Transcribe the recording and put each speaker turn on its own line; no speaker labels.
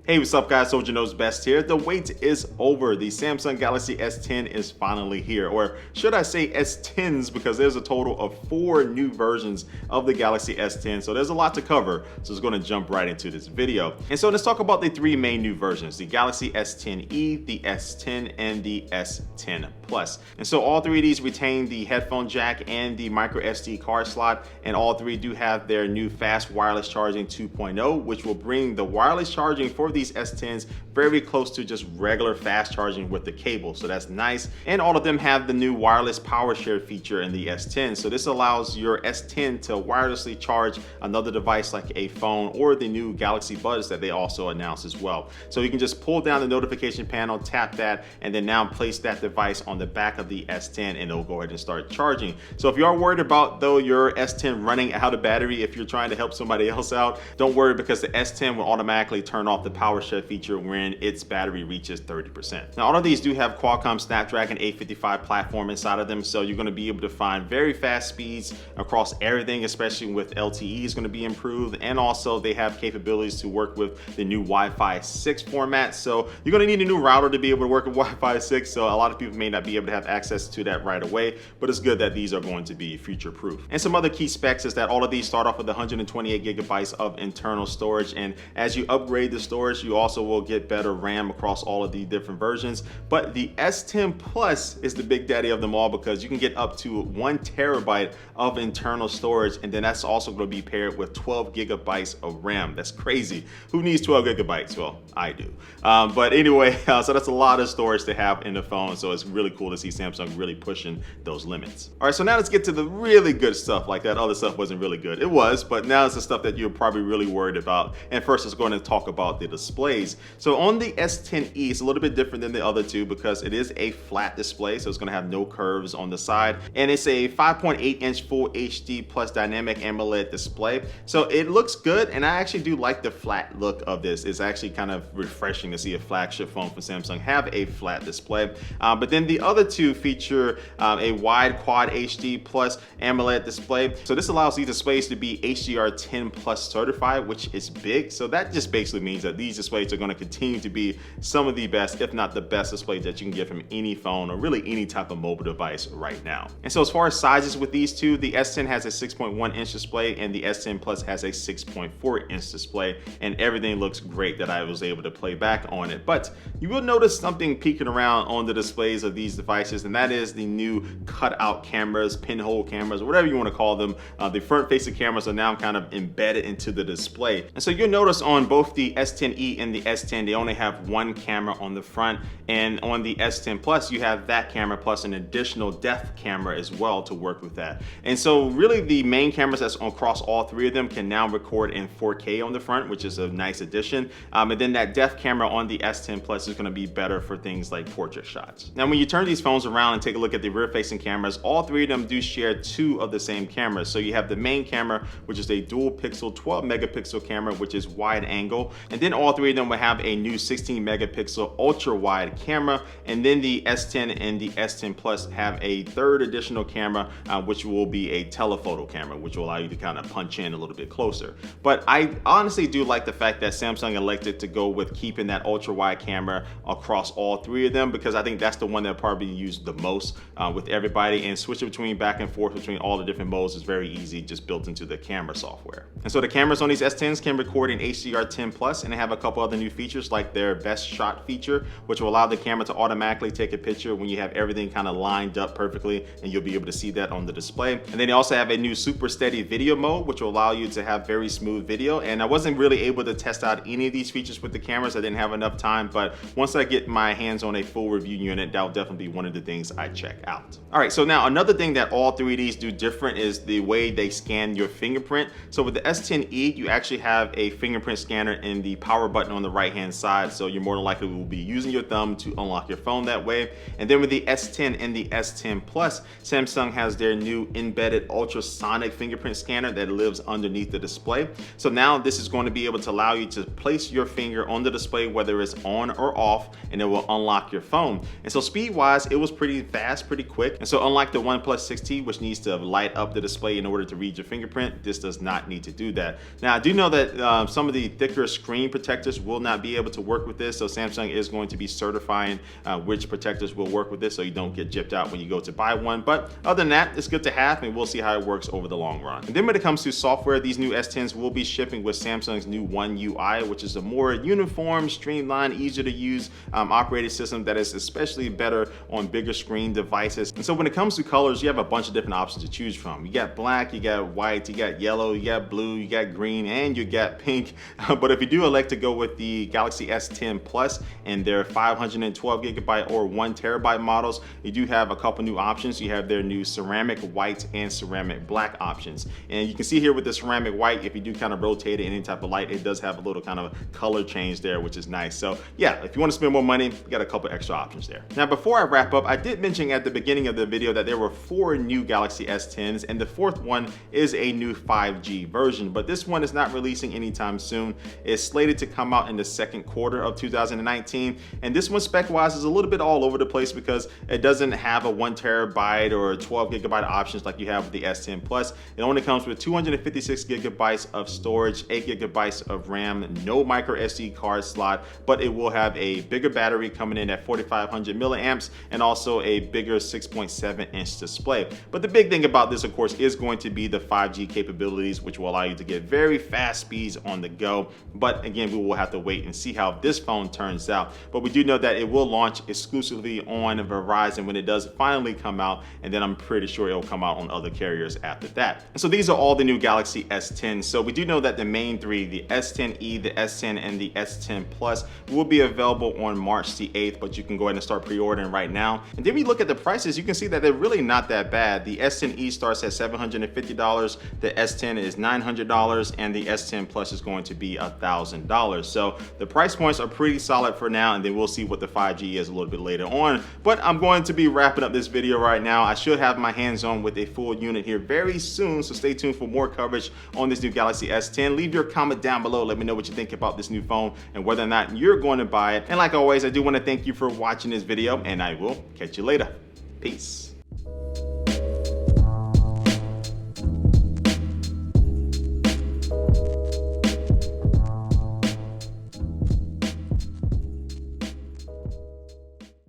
Hey, what's up guys, Soldier Knows Best here. The wait is over. The Samsung Galaxy S10 is finally here, or should I say S10s, because there's a total of 4 new versions of the Galaxy S10, so there's a lot to cover, so it's going to jump right into this video. And so let's talk about the 3 main new versions, the Galaxy S10e, the S10, and the S10 Plus. And so all 3 of these retain the headphone jack and the micro SD card slot, and all 3 do have their new fast wireless charging 2.0, which will bring the wireless charging for these S10s very close to just regular fast charging with the cable, so that's nice. And all of them have the new wireless power share feature in the S10, so this allows your S10 to wirelessly charge another device like a phone or the new Galaxy Buds that they also announced as well. So you can just pull down the notification panel, tap that, and then now place that device on the back of the S10 and it'll go ahead and start charging. So if you are worried about though your S10 running out of battery if you're trying to help somebody else out, don't worry, because the S10 will automatically turn off the power share feature when its battery reaches 30%. Now all of these do have Qualcomm Snapdragon 855 platform inside of them, so you're going to be able to find very fast speeds across everything, especially with LTE is going to be improved, and also they have capabilities to work with the new Wi-Fi 6 format, so you're going to need a new router to be able to work with Wi-Fi 6, so a lot of people may not be able to have access to that right away, but it's good that these are going to be future proof. And some other key specs is that all of these start off with 128 gigabytes of internal storage, and as you upgrade the storage you also will get better RAM across all of the different versions. But the S10 Plus is the big daddy of them all, because you can get up to 1 terabyte of internal storage, and then that's also going to be paired with 12 gigabytes of RAM. That's crazy. Who needs 12 gigabytes? Well, I do. But anyway, so that's a lot of storage to have in the phone, so it's really cool to see Samsung really pushing those limits. All right, so now let's get to the really good stuff. Like that other stuff wasn't really good. It was, but now it's the stuff that you're probably really worried about. And first, let's go ahead and talk about the displays. So on the S10e, it's a little bit different than the other two because it is a flat display, so it's going to have no curves on the side, and it's a 5.8-inch Full HD plus dynamic AMOLED display. So it looks good, and I actually do like the flat look of this. It's actually kind of refreshing to see a flagship phone from Samsung have a flat display. But then the other two feature a wide Quad HD plus AMOLED display. So this allows these displays to be HDR10 plus certified, which is big. So that just basically means that these displays are going to continue to be some of the best, if not the best, displays that you can get from any phone or really any type of mobile device right now. And so as far as sizes with these two, the S10 has a 6.1-inch display and the S10 Plus has a 6.4-inch display, and everything looks great that I was able to play back on it. But you will notice something peeking around on the displays of these devices, and that is the new cutout cameras, pinhole cameras, whatever you want to call them. The front-facing cameras are now kind of embedded into the display. And so you'll notice on both the S10e and the S10, they only have 1 camera on the front, and on the S10 Plus, you have that camera plus an additional depth camera as well to work with that. And so really the main cameras that's across all 3 of them can now record in 4K on the front, which is a nice addition. And then that depth camera on the S10 Plus is going to be better for things like portrait shots. Now when you turn these phones around and take a look at the rear-facing cameras, all 3 of them do share 2 of the same cameras. So you have the main camera, which is a dual pixel 12 megapixel camera, which is wide angle, and then all 3 of them will have a new 16 megapixel ultra wide camera, and then the S10 and the S10 Plus have a 3rd additional camera, which will be a telephoto camera, which will allow you to kind of punch in a little bit closer. But I honestly do like the fact that Samsung elected to go with keeping that ultra wide camera across all 3 of them, because I think that's the one that probably used the most with everybody, and switching between back and forth between all the different modes is very easy, just built into the camera software. And so the cameras on these S10s can record in HDR10 plus, and they have a couple other new features like their best shot feature, which will allow the camera to automatically take a picture when you have everything kind of lined up perfectly, and you'll be able to see that on the display. And then they also have a new super steady video mode, which will allow you to have very smooth video. And I wasn't really able to test out any of these features with the cameras. I didn't have enough time, but once I get my hands on a full review unit, that'll definitely be one of the things I check out. All right, so now another thing that all 3 of these do different is the way they scan your fingerprint. So with the S10e, you actually have a fingerprint scanner in the power button on the right-hand side, so you're more than likely will be using your thumb to unlock your phone that way. And then with the S10 and the S10 Plus, Samsung has their new embedded ultrasonic fingerprint scanner that lives underneath the display. So now this is going to be able to allow you to place your finger on the display, whether it's on or off, and it will unlock your phone. And so speed-wise, it was pretty fast, pretty quick. And so unlike the OnePlus 6T, which needs to light up the display in order to read your fingerprint, this does not need to do that. Now I do know that some of the thicker screen protection protectors will not be able to work with this. So Samsung is going to be certifying which protectors will work with this so you don't get gypped out when you go to buy one. But other than that, it's good to have, and we'll see how it works over the long run. And then when it comes to software, these new S10s will be shipping with Samsung's new One UI, which is a more uniform, streamlined, easier to use operating system that is especially better on bigger screen devices. And so when it comes to colors, you have a bunch of different options to choose from. You got black, you got white, you got yellow, you got blue, you got green, and you got pink. But if you do elect to go with the Galaxy S10 Plus and their 512 gigabyte or 1 terabyte models, you do have a couple new options. You have their new ceramic white and ceramic black options. And you can see here with the ceramic white, if you do kind of rotate it in any type of light, it does have a little kind of color change there, which is nice. So yeah, if you want to spend more money, you got a couple extra options there. Now, before I wrap up, I did mention at the beginning of the video that there were 4 new Galaxy S10s, and the 4th one is a new 5G version, but this one is not releasing anytime soon. It's slated to come out in the second quarter of 2019, and this one spec-wise is a little bit all over the place because it doesn't have a 1 terabyte or 12 gigabyte options like you have with the S10 Plus. It only comes with 256 gigabytes of storage, 8 gigabytes of RAM, no micro SD card slot, but it will have a bigger battery coming in at 4,500 milliamps and also a bigger 6.7-inch display. But the big thing about this, of course, is going to be the 5G capabilities, which will allow you to get very fast speeds on the go. But again, we will have to wait and see how this phone turns out. But we do know that it will launch exclusively on Verizon when it does finally come out, and then I'm pretty sure it will come out on other carriers after that. And so these are all the new Galaxy S10. So we do know that the main 3, the S10e, the S10, and the S10 Plus, will be available on March the 8th, but you can go ahead and start pre-ordering right now. And then we look at the prices, you can see that they're really not that bad. The S10e starts at $750, the S10 is $900, and the S10 Plus is going to be $1,000. So the price points are pretty solid for now, and then we'll see what the 5G is a little bit later on. But I'm going to be wrapping up this video right now. I should have my hands on with a full unit here very soon, so stay tuned for more coverage on this new Galaxy S10. Leave your comment down below. Let me know what you think about this new phone and whether or not you're going to buy it. And like always, I do want to thank you for watching this video, and I will catch you later. Peace.